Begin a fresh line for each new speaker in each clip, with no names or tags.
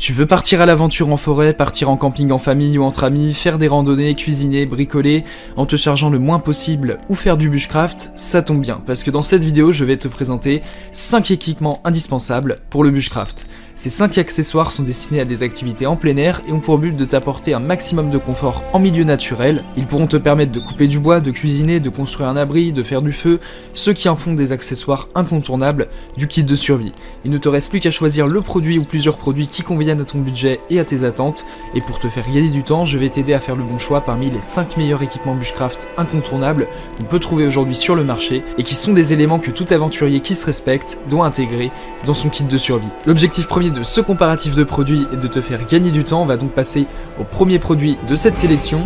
Tu veux partir à l'aventure en forêt, partir en camping en famille ou entre amis, faire des randonnées, cuisiner, bricoler, en te chargeant le moins possible ou faire du bushcraft, ça tombe bien, parce que dans cette vidéo je vais te présenter 5 équipements indispensables pour le bushcraft. Ces 5 accessoires sont destinés à des activités en plein air et ont pour but de t'apporter un maximum de confort en milieu naturel. Ils pourront te permettre de couper du bois, de cuisiner, de construire un abri, de faire du feu, ce qui en font des accessoires incontournables du kit de survie. Il ne te reste plus qu'à choisir le produit ou plusieurs produits qui conviennent à ton budget et à tes attentes, et pour te faire gagner du temps, je vais t'aider à faire le bon choix parmi les 5 meilleurs équipements bushcraft incontournables qu'on peut trouver aujourd'hui sur le marché et qui sont des éléments que tout aventurier qui se respecte doit intégrer dans son kit de survie. L'objectif premier de ce comparatif de produits et de te faire gagner du temps, on va donc passer au premier produit de cette sélection,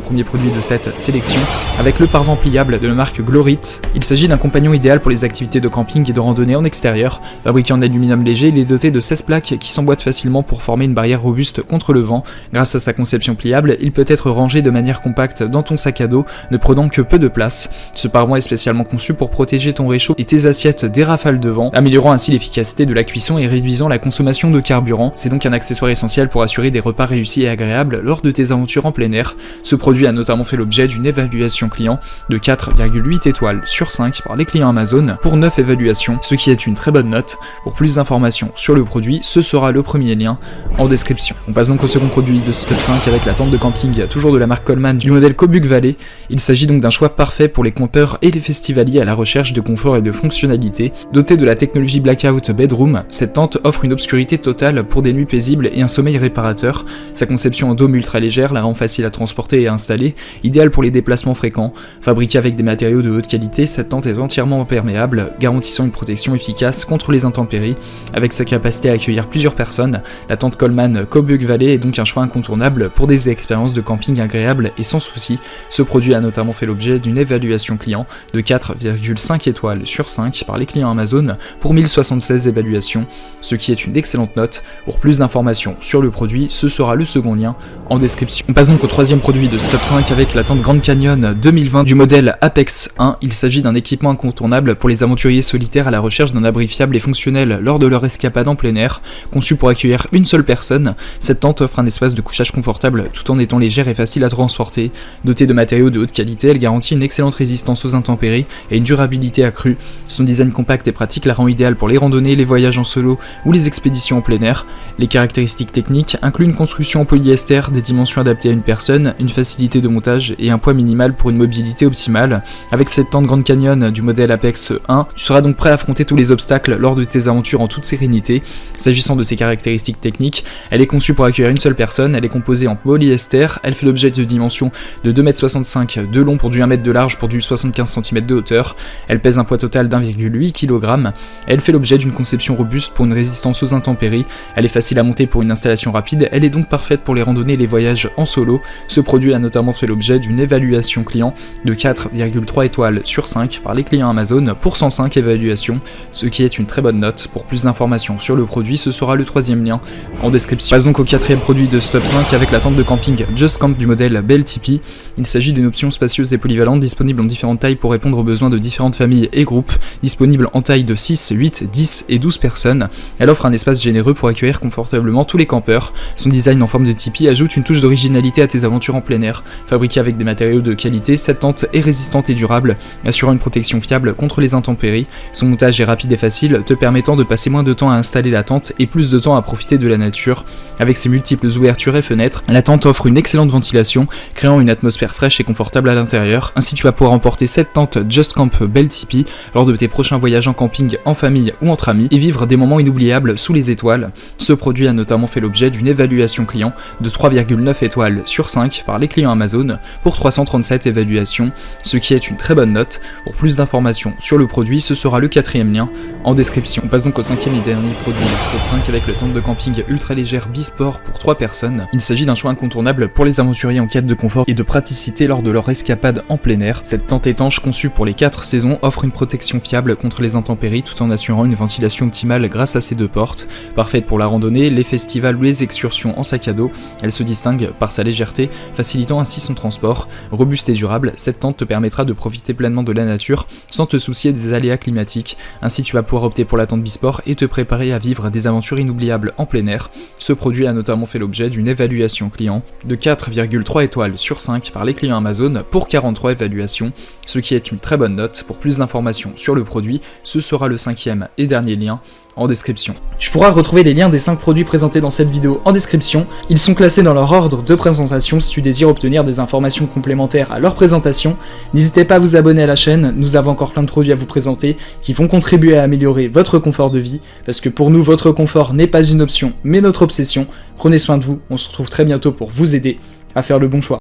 avec le parvent pliable de la marque Glorit. Il s'agit d'un compagnon idéal pour les activités de camping et de randonnée en extérieur. Fabriqué en aluminium léger, il est doté de 16 plaques qui s'emboîtent facilement pour former une barrière robuste contre le vent. Grâce à sa conception pliable, il peut être rangé de manière compacte dans ton sac à dos, ne prenant que peu de place. Ce parvent est spécialement conçu pour protéger ton réchaud et tes assiettes des rafales de vent, améliorant ainsi l'efficacité de la cuisson et réduisant la consommation de carburant. C'est donc un accessoire essentiel pour assurer des repas réussis et agréables lors de tes aventures en plein air. Ce produit a notamment fait l'objet d'une évaluation client de 4,8 étoiles sur 5 par les clients Amazon pour 9 évaluations, ce qui est une très bonne note. Pour plus d'informations sur le produit, ce sera le premier lien en description. On passe donc au second produit de ce top 5 avec la tente de camping, toujours de la marque Coleman du modèle Kobuk Valley. Il s'agit donc d'un choix parfait pour les campeurs et les festivaliers à la recherche de confort et de fonctionnalité. Dotée de la technologie Blackout Bedroom, cette tente offre une obscurité totale pour des nuits paisibles et un sommeil réparateur. Sa conception en dôme ultra légère la rend facile à transporter et à installer, idéale pour les déplacements fréquents. Fabriquée avec des matériaux de haute qualité, cette tente est entièrement imperméable, garantissant une protection efficace contre les intempéries. Avec sa capacité à accueillir plusieurs personnes, la tente Coleman Kobuk Valley est donc un choix incontournable pour des expériences de camping agréables et sans souci. Ce produit a notamment fait l'objet d'une évaluation client de 4,5 étoiles sur 5 par les clients Amazon pour 1076 évaluations, ce qui est une excellente note. Pour plus d'informations sur le produit, ce sera le second lien en description. On passe donc au troisième produit de ce top 5 avec la tente Grand Canyon 2020 du modèle Apex 1. Il s'agit d'un équipement incontournable pour les aventuriers solitaires à la recherche d'un abri fiable et fonctionnel lors de leur escapade en plein air. Conçue pour accueillir une seule personne, cette tente offre un espace de couchage confortable tout en étant légère et facile à transporter. Dotée de matériaux de haute qualité, elle garantit une excellente résistance aux intempéries et une durabilité accrue. Son design compact et pratique la rend idéale pour les randonnées, les voyages en solo ou les expéditions en plein air. Les caractéristiques techniques incluent une construction en polyester, des dimensions adaptées à une personne, une facilité de montage et un poids minimal pour une mobilité optimale. Avec cette tente Grand Canyon du modèle Apex 1, tu seras donc prêt à affronter tous les obstacles lors de tes aventures en toute sérénité. S'agissant de ses caractéristiques techniques, elle est conçue pour accueillir une seule personne, elle est composée en polyester, elle fait l'objet de dimensions de 2,65 m de long pour du 1 m de large pour du 75 cm de hauteur, elle pèse un poids total d'1,8 kg, elle fait l'objet d'une conception robuste pour une résistance aux intempéries, elle est facile à monter pour une installation rapide, elle est donc parfaite pour les randonnées et les voyages en solo. Ce produit a notamment fait l'objet d'une évaluation client de 4,3 étoiles sur 5 par les clients Amazon pour 105 évaluations, ce qui est une très bonne note. Pour plus d'informations sur le produit, ce sera le troisième lien en description. On passe donc au quatrième produit de ce top 5 avec la tente de camping Just Camp du modèle Bell Tipi. Il s'agit d'une option spacieuse et polyvalente disponible en différentes tailles pour répondre aux besoins de différentes familles et groupes, disponible en taille de 6, 8, 10 et 12 personnes. Elle offre un espace généreux pour accueillir confortablement tous les campeurs. Son design en forme de tipi ajoute une touche d'originalité à tes aventures en plein air. Fabriquée avec des matériaux de qualité, cette tente est résistante et durable, assurant une protection fiable contre les intempéries. Son montage est rapide et facile, te permettant de passer moins de temps à installer la tente et plus de temps à profiter de la nature. Avec ses multiples ouvertures et fenêtres, la tente offre une excellente ventilation, créant une atmosphère fraîche et confortable à l'intérieur. Ainsi, tu vas pouvoir emporter cette tente Just Camp Bell Tipi lors de tes prochains voyages en camping, en famille ou entre amis et vivre des moments inoubliables sous les étoiles. Ce produit a notamment fait l'objet d'une évaluation client de 3,9 étoiles sur 5 par les clients Amazon pour 337 évaluations, ce qui est une très bonne note. Pour plus d'informations sur le produit, ce sera le quatrième lien en description. On passe donc au cinquième et dernier produit de ce top 5 avec le tente de camping ultra légère Bisport pour 3 personnes. Il s'agit d'un choix incontournable pour les aventuriers en quête de confort et de praticité lors de leur escapade en plein air. Cette tente étanche conçue pour les 4 saisons offre une protection fiable contre les intempéries tout en assurant une ventilation optimale grâce à ses 2 portes. Parfaite parfaite pour la randonnée, les festivals ou les excursions en sac à dos. Elle se distingue par sa légèreté, facilitant ainsi son transport. Robuste et durable, cette tente te permettra de profiter pleinement de la nature sans te soucier des aléas climatiques. Ainsi tu vas pouvoir opter pour la tente Bisport et te préparer à vivre des aventures inoubliables en plein air. Ce produit a notamment fait l'objet d'une évaluation client de 4,3 étoiles sur 5 par les clients Amazon pour 43 évaluations, ce qui est une très bonne note. Pour plus d'informations sur le produit, ce sera le 5e et dernier lien en description. Tu pourras retrouver les liens des 5 produits présentés dans cette vidéo en description. Ils sont classés dans leur ordre de présentation si tu désires obtenir des informations complémentaires à leur présentation. N'hésitez pas à vous abonner à la chaîne, nous avons encore plein de produits à vous présenter qui vont contribuer à améliorer votre confort de vie, parce que pour nous, votre confort n'est pas une option, mais notre obsession. Prenez soin de vous, on se retrouve très bientôt pour vous aider à faire le bon choix.